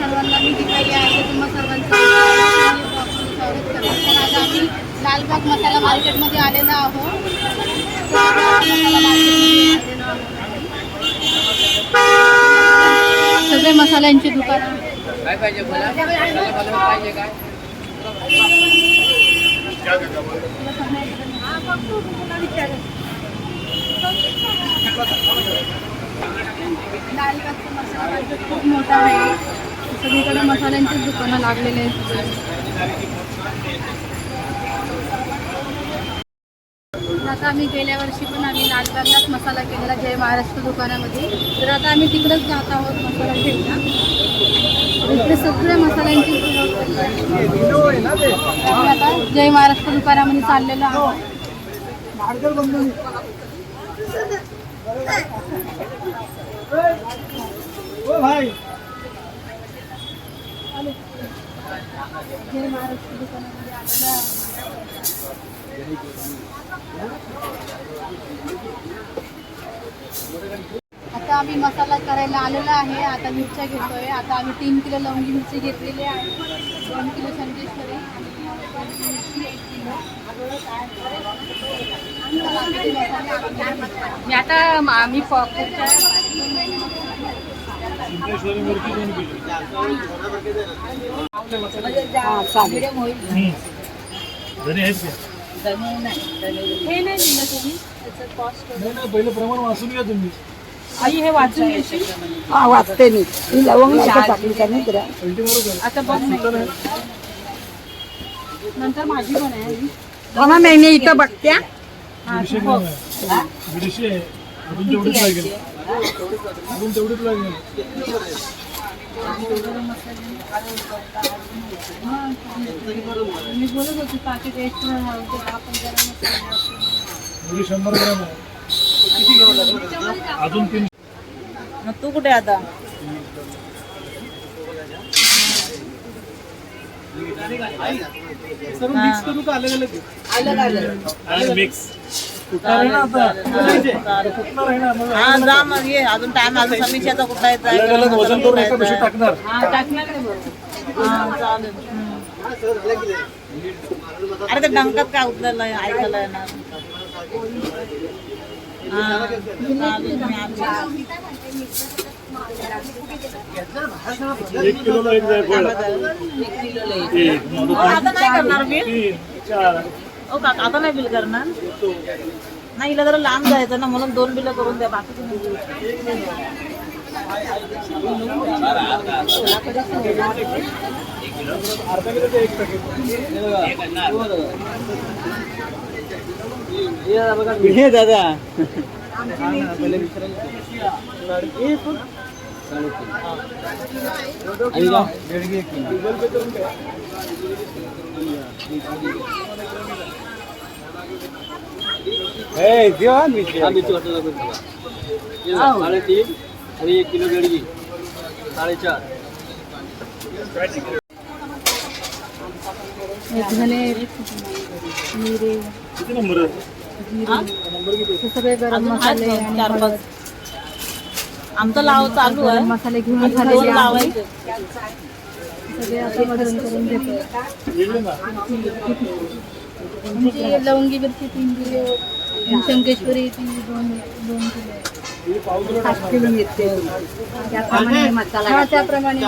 सर्वांना मी दिवाळी आहे तुम्हा सर्वांचं स्वागत करते. तर आज आम्ही लालबाग मसाला मार्केटमध्ये आलेलो आहोत. सगळे मसाल्यांची दुकानं. काय पाहिजे मला? पाहिजे काय? लालबागचा मसाला मार्केट खूप मोठा आहे. सगळीकडे मसाल्यांचीच दुकानं लागलेले आहेत. आता आम्ही गेल्या वर्षी पण आम्ही लालबागलाच मसाला केलेला जय महाराष्ट्र दुकानामध्ये. तर आता आम्ही तिकडेच जात आहोत मसाला घ्यायला. इकडे सगळे मसाल्यांची आता जय महाराष्ट्र दुकानामध्ये चाललेलो आहोत. जय महाराष्ट्र दुकानामध्ये आलेला आता आम्ही मसाला करायला आलेला आहे. आता मिरच्या घेतोय. आता आम्ही 3 किलो लवंगी मिरची घेतलेली आहे, 2 किलो संकेश्वरी आणि मिरची 1 किलो. मी आता आम्ही हे नाही दिलं तुम्ही त्याचं कॉस्ट पहिलं प्रमाण वाचून घ्या तुम्ही. आई हे वाचून घेशील. हा वाचते मी. ही लवंग नाही टाकली का नाही तर आता बघ नंतर माझी पण आहे. म्हणा नाही मी इथं बघते. दीडशे ग्राम आहे. 150 आहे. अजून तेवढीच लागेल. अजून तेवढीच लागेल. मी बोलत होती पाकिट एक्स्ट्रा आपण जरा 100 ग्राम आहे. अजून 3. मग तू कुठे आता? सर्व मिक्स करू का अलग अलग? अलग मिक्स. कुठला आहे ना आता? कुठला आहे ना मग? हा जा मग ये. अजून टाइम अजून समीक्षाचा कुठला येत अलग अलग वजन करून एका पिशवीत टाकणार. चालेल. अरे ते डंकात काय उतरलं ऐकायला येणार. एक किलोला एक जाय गोळा. आता नाही करणार बिल? 3, 4. ओ काका आता नाही बिल करणार? नाही हिला जरा लांब जायचं ना म्हणून 2 बिल करून द्या. बाकीचं अर्धा किलोचं एक पॅकेट. हे दादा साडेतीन आणि 1 किलो बेडगी 4.5. मिरे किती नंबर आहे? हे सगळे गरम मसाले आणि हळद. आमचं लाव चालू आहे. गरम मसाले घेऊन अजून झालेले 2 आहेत. लावायचे. सगळे आता वजन करून घेतो. वेगळे ना. आमची लवंगी मिरची 3 किलो आणि शंकेश्वरी 2 किलो. 7 किलो मिरची. त्याप्रमाणे मसाला. हा त्याप्रमाणे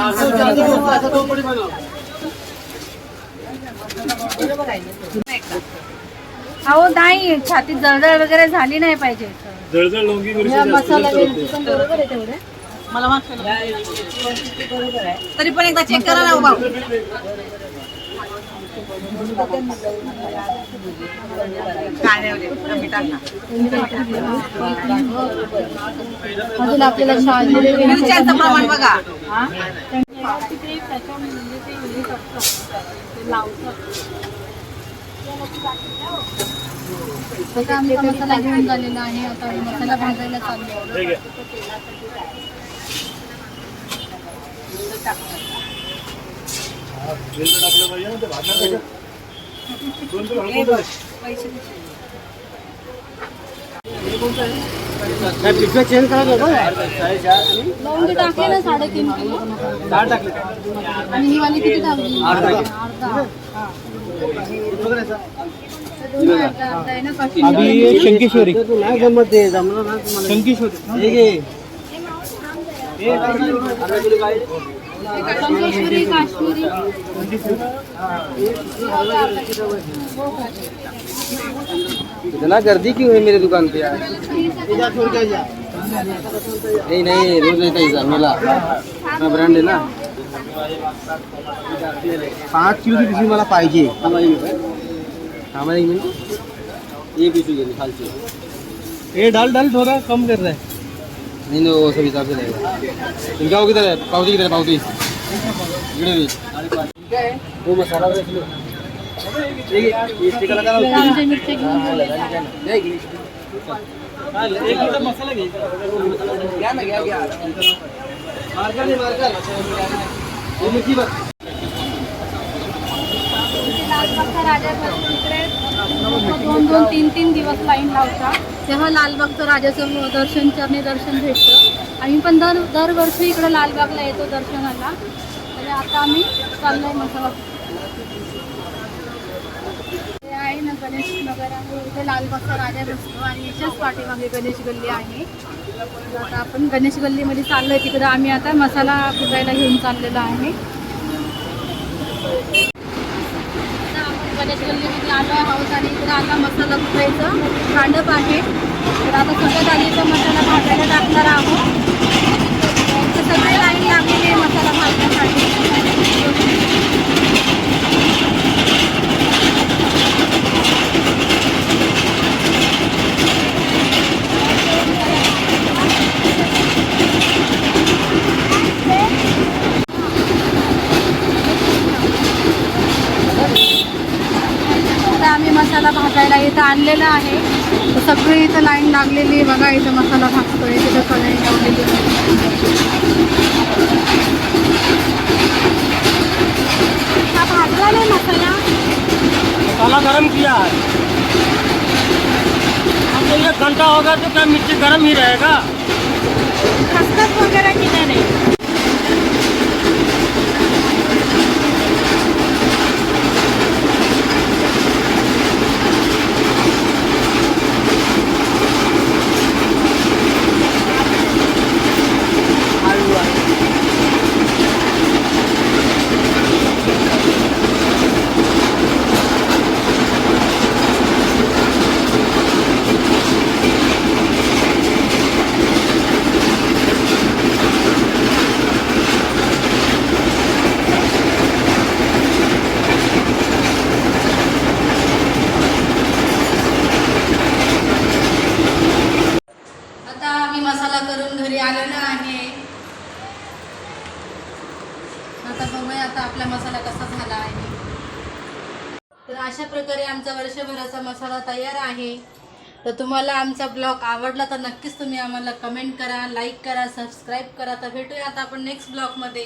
अहो नाही छातीत जळजळ वगैरे झाली नाही पाहिजे. जळजळ लवंगी मिरची या जास्त मसाला जास्त मिरची पण बरोबर आहे तेवढे. मला मागचं तरी पण एकदा चेक करा ना भाऊ. अजून आपल्याला मिरच्यांचं प्रमाण बघा. आता आमचा मसाला घेऊन झालेला आहे. आता मसाला भाजायला चालू आहे. ठीक आहे. टाकलं पाहिजे ना ते भाजण्यापेक्षा 2 किलो हळद. पिशव्या चेंज करायला होतं 4.5 आणि लवंगी टाकले ना 3.5 किलो 4 टाकले. आणि ही वाली किती टाकली? अर्धा. अर्धा. अर्धा आहे ना अभी शंकेश्वरी तू नाही जमत ते जमलं ना तुम्हाला. शंकेश्वरी हे घे. अर्धा किलो काय? शंकेश्वरी काश्मीरी इतना गर्दी क्यों है मेरे दुकान पे यार? नहीं नहीं रोज रहता है मेला अपना ब्रांड है ना. 5 किलो की पिशवी मला पाहिजे. आम्हाला एक मिनिट. ये पिशवी गेली खालची. ये डाल डाल थोड़ा कम कर रहा है. नहीं नहीं वो सब हिसाब से रहेगा. इनका वो किधर है? पावती किधर है? पावती इकडे दे. वो मसाला वगैरह किलो. ये स्टिकर लगा ना. आमच्या मिरच्या घेऊन गेले. एक किलो मसाला घ्यायचा. घ्या ना घ्या घ्या. मार्कर दे मार्कर. वो मिरची बघ. लालबागचा राजापासून इकडे 2-3 दिवस लाईन लावता तेव्हा लालबागचं राजाचं दर्शन चरणी दर्शन भेटतं. आम्ही पण दरवर्षी इकडे लालबागला येतो दर्शनाला. आणि आता आम्ही चाललोय मसाला. हे आहे ना गणेश नगर आहे इथे लालबागचा राजा बसतो आणि याच्याच पाठीमागे गणेश गल्ली आहे. तर आता आपण गणेश गल्लीमध्ये चाललोय तिकडे आम्ही आता मसाला कुटायला घेऊन चाललेलो आहे. गणेश गल्लीमध्ये आलो आहोत आणि इकडे आता मसाला कुटायचं कांडप आहे. तर आता सगळ्यात आधी तो मसाला भाजायला टाकणार आहोत. तर सगळे लाईन लागलेली आहे मसाला भाजण्यासाठी. आम्ही मसाला भाजायला इथं आणलेला आहे. तर सगळी इथं लाईन लागलेली आहे बघा. इथं मसाला भाजतोय तिथं कढई लावलेली आहे. हा भाजला नाही मसाला. मसाला गरम किया है. अब तो 1 घंटा होगा तो क्या मिर्ची गरम ही रहेगा. खसखस वगैरे केलं नाही. आता बघूया आता आपला मसाला कसा झाला आहे. तर अशा प्रकारे आमचा वर्षभराचा मसाला तयार आहे. तर तुम्हाला आमचा ब्लॉग आवडला तर नक्कीच तुम्ही आम्हाला कमेंट करा, लाईक करा, सबस्क्राईब करा. तर भेटूया आता आपण नेक्स्ट ब्लॉगमध्ये.